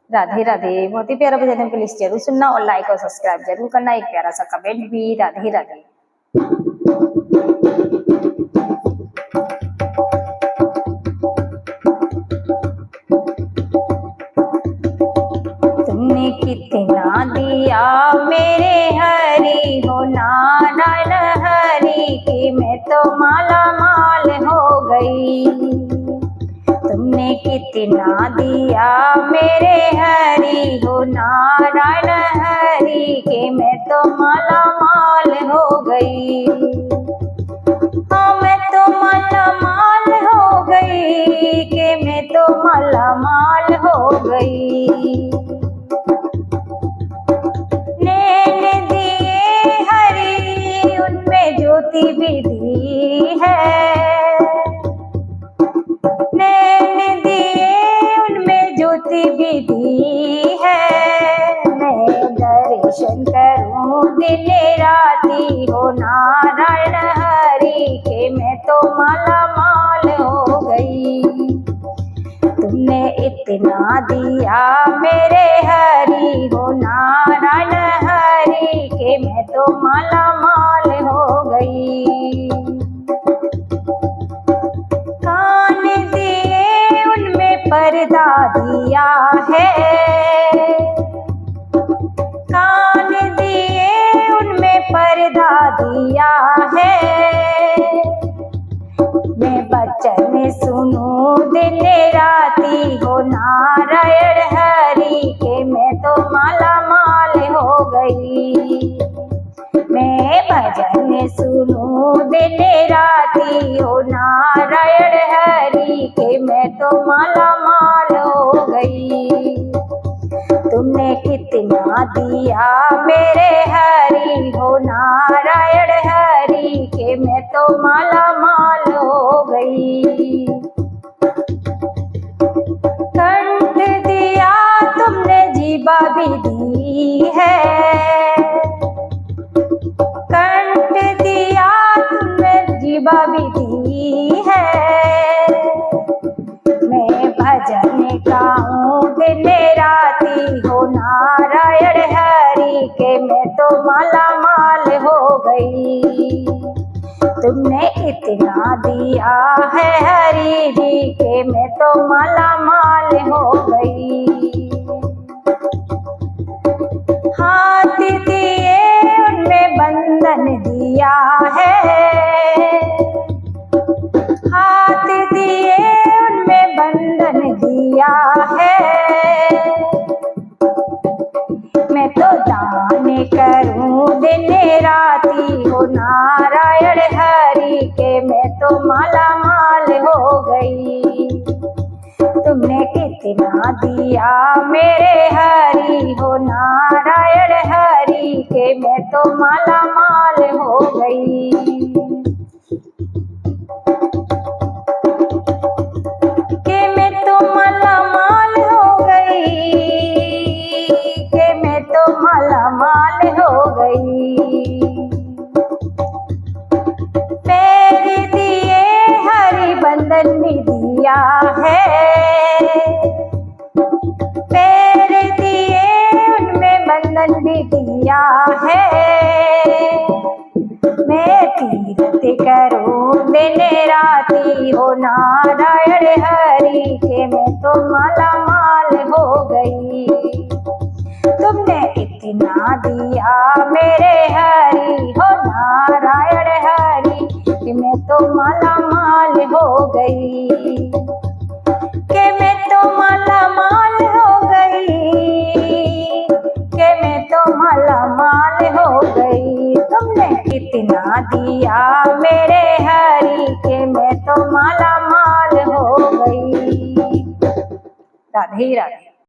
राधे राधे। बहुत ही प्यारा भजन है, प्लीज जरूर सुनना और लाइक और सब्सक्राइब जरूर करना, एक प्यारा सा कमेंट भी। राधे राधे। तुमने कितना दिया मेरे हरि हो नारायण हरि की मैं तो माला माल हो गई। तुमने कितना दिया मेरे हरि हो नारायण हरि के मैं तो माला माल हो गई। हाँ मैं तो माला माल हो गई के मैं तो माला माल हो गई। नैन दिए हरि उनमें ज्योति भी दी है। नैन दिए उनमें ज्योति भी दी है। मैं दर्शन करूं दिन राती हो नारायण हरि के मैं तो माला माल हो गई। तुमने इतना दिया मेरे हरि हो नारायण हरि के मैं तो माला माल हो गई। कान दिए उनमें पर्दा दिया है। कान दिए उनमें पर्दा दिया है। मैं बचन सुनूं दिन राती हो नारायण हरि के मैं तो माला माल हो गई। मैं भजन सुनूं दिन राती हो नारायण हरि के मैं तो माला माल हो गई। तुमने कितना दिया मेरे हरि हो नारायण हरि के मैं तो माला माल हो गई। कंठ दिया तुमने जीवा भी दी है। कंठ दिया तुमने जीवा भी दी है। मैं भजन गाऊं दिन राती हो नारायण हरि के मैं तो माला माल हो गई। तुमने इतना दिया है हरि जी के मैं तो माला माल हो गई। हाथ दिए उनमें बंधन दिया है। हाथ दिए उनमें बंधन दिया है। मैं तो दान करूं दिन राती हो नारायण हरि के मैं तो माला माल हो गई। तुमने कितना दिया मेरे हरि हो नारायण हरि के मैं तो माला माल हो गई। के मैं तो माला माल हो गई। के मैं तो माला माल हो गई। पैर दिए हरि बंधन भी दिया है। पैर दिए उनमें बंधन भी दिया है। मैं तीरथ करूं दिन राती हो नारायण हरि के मैं तो माला माल हो गई। तुमने इतना दिया मेरे हरि हो नारायण हरि कि मैं तो माला माल हो गई। कि मैं तो माला माल हो गई। कि मैं तो माला माल हो गई। तुमने इतना दिया मेरे हरि के मैं तो माला माल हो गई। राधे राधे।